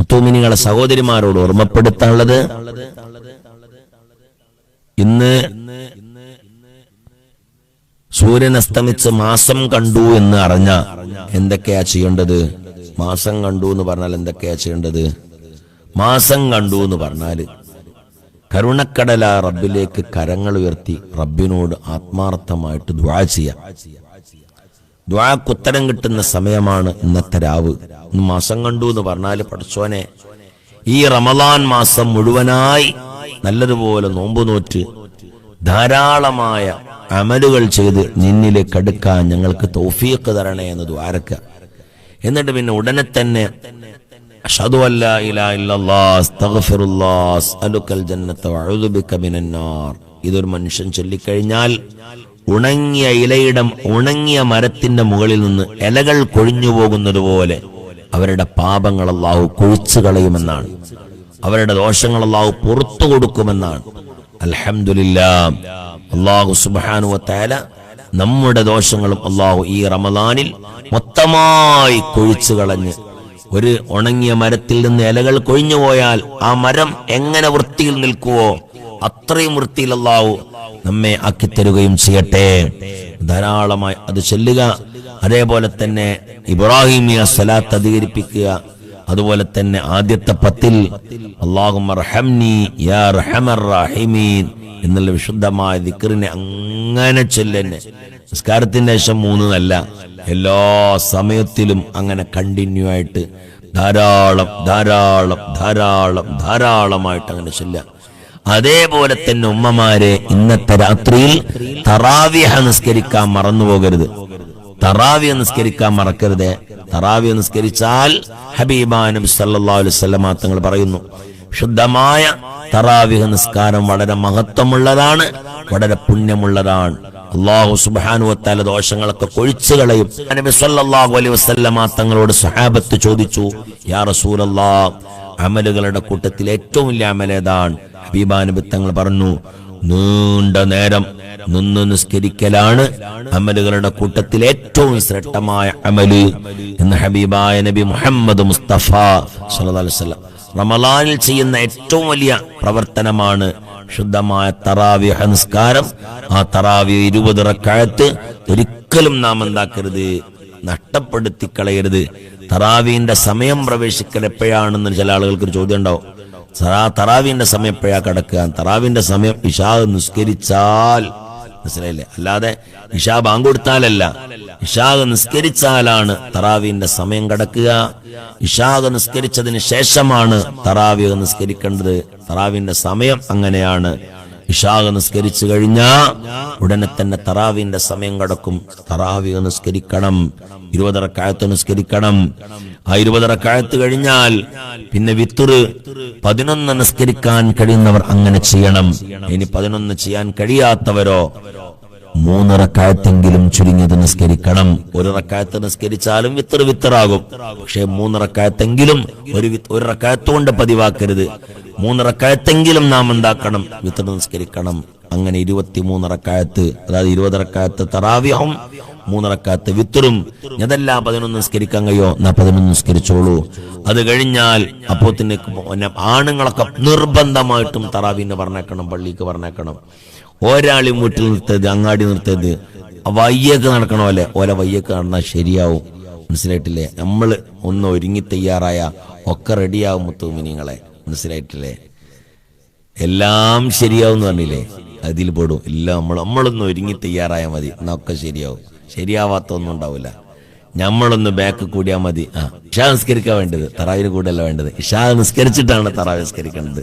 മുത്തുമിനികളെ സഹോദരിമാരോട് ഓർമ്മപ്പെടുത്താനുള്ളത്, ഇന്ന് സൂര്യൻ അസ്തമിച്ച് മാസം കണ്ടു എന്ന് അറിഞ്ഞ എന്തൊക്കെയാ ചെയ്യേണ്ടത്? മാസം കണ്ടു എന്ന് പറഞ്ഞാൽ എന്തൊക്കെയാ ചെയ്യേണ്ടത്? മാസം കണ്ടു എന്ന് പറഞ്ഞാല് കരുണക്കടല റബ്ബിലേക്ക് കരങ്ങൾ ഉയർത്തി റബ്ബിനോട് ആത്മാർത്ഥമായിട്ട് ദുആ ചെയ്യാം. ദുആക്ക് ഉത്തരം കിട്ടുന്ന സമയമാണ് ഇന്നത്തെ രാവ്. ഇന്ന് മാസം കണ്ടു എന്ന് പറഞ്ഞാല്, പടച്ചോനെ ഈ റമളാൻ മാസം മുഴുവനായി നല്ലതുപോലെ നോമ്പ് നോറ്റ് ധാരാളമായ അമലുകൾ ചെയ്ത് നിന്നിലേക്ക് അടുക്കാൻ ഞങ്ങൾക്ക് തൗഫീഖ് തരണേ എന്ന് ദുആരക്ക. എന്നിട്ട് പിന്നെ ഉടനെ തന്നെ അഷ്ഹദു അല്ലാ ഇലാഹ ഇല്ലല്ലാഹ് അസ്തഗ്ഫിറുല്ലാഹ് അസ്അലുക്കൽ ജന്നത വഅഊദു ബിക മിനന്നാർ. ഇതൊരു മനുഷ്യൻ ചൊല്ലിക്കഴിഞ്ഞാൽ ഉണങ്ങിയ ഇലയിടം ഉണങ്ങിയ മരത്തിന്റെ മുകളിൽ നിന്ന് ഇലകൾ കൊഴിഞ്ഞു പോകുന്നത് പോലെ അവരുടെ പാപങ്ങൾ അല്ലാഹു കൊഴിച്ചു കളയുമെന്നാണ്, അവരുടെ ദോഷങ്ങൾ അല്ലാഹു പുറത്തു കൊടുക്കുമെന്നാണ്. അൽഹംദുലില്ലാഹ്, അല്ലാഹു സുബ്ഹാനഹു വ തആല നമ്മുടെ ദോഷങ്ങളും അല്ലാഹു ഈ റമളാനിൽ മൊത്തമായി കൊഴിച്ചു കളഞ്ഞ്, ഒരു ഉണങ്ങിയ മരത്തിൽ നിന്ന് ഇലകൾ കൊഴിഞ്ഞു പോയാൽ ആ മരം എങ്ങനെ വൃത്തിയിൽ നിൽക്കുവോ അത്രയും വൃത്തിയിൽ അല്ലാഹു നമ്മെ ആക്കിത്തരുകയും ചെയ്യട്ടെ. ധാരാളമായി അത് ചൊല്ലുക. അതേപോലെ തന്നെ ഇബ്രാഹിമിയ സ്വലാത്ത് അധികരിപ്പിക്കുക. അതുപോലെ തന്നെ ആദ്യത്തെ 10 അല്ലാഹുമ്മ റഹംനി യാ റഹമർ റഹീമീൻ എന്നുള്ള വിശുദ്ധമായ ദിക്റിനെ അങ്ങനെ ചൊല്ലന്നെ. നിസ്കാരത്തിന്റെ ശേഷം 3 അല്ല, എല്ലാ സമയത്തിലും അങ്ങനെ കണ്ടിന്യൂ ആയിട്ട് ധാരാളം ധാരാളം ധാരാളം ധാരാളമായിട്ട് അങ്ങനെ ചൊല്ലാം. അതേപോലെ തന്നെ ഉമ്മമാരെ, ഇന്നത്തെ രാത്രിയിൽ തറാവിഹ നിസ്കരിക്കാൻ മറന്നു പോകരുത്. തറാവിഹ നിസ്കരിക്കാൻ മറക്കരുത്. തറാവിഹ നിസ്കരിച്ചാൽ ഹബീബാ നബി സല്ലല്ലാഹു അലൈഹി വസല്ലം തങ്ങൾ പറയുന്നു, ശുദ്ധമായ തറാവിഹ നിസ്കാരം വളരെ മഹത്വമുള്ളതാണ്, വളരെ പുണ്യമുള്ളതാണ്. അല്ലാഹു സുബ്ഹാനഹു വ തആല ദോഷങ്ങളൊക്കെ കൊഴിച്ചു കളയും. നബി സല്ലല്ലാഹു അലൈഹി വസല്ലം തങ്ങളോട് സ്വഹാബത്ത് ചോദിച്ചു, യാ റസൂലല്ലാഹ്, അമലുകളുടെ കൂട്ടത്തിൽ ഏറ്റവും വലിയ അമൽ ഏതാണ്? ഹബീബാ നബി തങ്ങൾ പറഞ്ഞു, നീണ്ട നേരം നിന്ന് നിസ്കരിക്കലാണ് അമലുകളുടെ കൂട്ടത്തിൽ ഏറ്റവും ശ്രേഷ്ഠമായ അമല് എന്ന് ഹബീബായ നബി മുഹമ്മദ് മുസ്തഫ സല്ലല്ലാഹു അലൈഹി വസല്ലം. റമളാനിൽ ചെയ്യുന്ന ഏറ്റവും വലിയ പ്രവർത്തനമാണ് ശുദ്ധമായ തറാവിഹ നിസ്കാരം. ആ തറാവിഹ് 20 റക്അത്ത് ഒരിക്കലും നാം എന്താക്കരുത്, നഷ്ടപ്പെടുത്തി കളയരുത്. തറാവിന്റെ സമയം പ്രവേശിക്കൽ എപ്പോഴാണെന്ന് ചില ആളുകൾക്ക് ഒരു ചോദ്യം ഉണ്ടാവും. തറാവിന്റെ സമയം എപ്പോഴാ കിടക്കുക? തറാവിന്റെ സമയം ഇശാ നിസ്കരിച്ചാൽ, മനസ്സിലായില്ലേ? അല്ലാതെ ഇശാ ബാങ്ക് കൊടുത്താലല്ല, ഇശാ നിസ്കരിച്ചാലാണ് തറാവിന്റെ സമയം കിടക്കുക. ഇശാ നിസ്കരിച്ചതിന് ശേഷമാണ് തറാവിഹ് നിസ്കരിക്കേണ്ടത്. തറാവിന്റെ സമയം അങ്ങനെയാണ്. ഇശാ നിസ്കരിച്ചു കഴിഞ്ഞാ ഉടനെ തന്നെ തറാവിന്റെ സമയം കിടക്കും. തറാവിഹ് നിസ്കരിക്കണം, 20 റക്അത്ത് നിസ്കരിക്കണം. ആ 20 റക്അത്ത് കഴിഞ്ഞാൽ പിന്നെ വിത്ർ 11 നിസ്കരിക്കാൻ കഴിയുന്നവർ അങ്ങനെ ചെയ്യണം. ഇനി 11 ചെയ്യാൻ കഴിയാത്തവരോ 3 റക്അത്തെങ്കിലും ചുരുങ്ങിയത് നിസ്കരിക്കണം. 1 റക്അത്ത് നിസ്കരിച്ചാലും വിത്റാകും. പക്ഷെ 3 റക്അത്തെങ്കിലും ഒരു റക്അത്ത് കൊണ്ട് പതിവാക്കരുത്. 3 റക്അത്തെങ്കിലും നാം എന്താക്കണം? വിത്ർ നിസ്കരിക്കണം. അങ്ങനെ 23 റക്അത്ത്, അതായത് 20 റക്അത്ത് തറാവിഹും 3 റക്അത്ത് വിത്റും. അതെല്ലാം 11 നിസ്കരിക്കാൻ കഴിയോ? 11 നിസ്കരിച്ചോളൂ. അത് കഴിഞ്ഞാൽ അപ്പോത്തിന് ആണുങ്ങളൊക്കെ നിർബന്ധമായിട്ടും തറാവിനെ പറഞ്ഞേക്കണം, പള്ളിക്ക് പറഞ്ഞേക്കണം. ഒരാളും വീട്ടിൽ നിർത്തരുത്, അങ്ങാടി നിർത്തരുത്. വയ്യൊക്കെ നടക്കണോ അല്ലെ? ഓലെ വയ്യൊക്കെ നടന്നാൽ ശരിയാവും. മനസ്സിലായിട്ടില്ലേ? നമ്മൾ ഒന്ന് ഒരുങ്ങി തയ്യാറായ ഒക്കെ റെഡിയാവും മുത്തുമിനിങ്ങളെ. മനസ്സിലായിട്ടില്ലേ? എല്ലാം ശരിയാവും പറഞ്ഞില്ലേ? അതിൽ പെടും. എല്ലാം നമ്മളൊന്ന് ഒരുങ്ങി തയ്യാറായാൽ മതി, എന്നാ ഒക്കെ ശരിയാവും. ശരിയാവാത്ത ഒന്നും ഉണ്ടാവില്ല. നമ്മളൊന്ന് ബാക്ക് കൂടിയാൽ മതി. ഇശാ നിസ്കരിക്കാൻ വേണ്ടത് തറാവിന് കൂടെയല്ല വേണ്ടത്. ഇശാ നിസ്കരിച്ചിട്ടാണ് തറാവി നിസ്കരിക്കേണ്ടത്.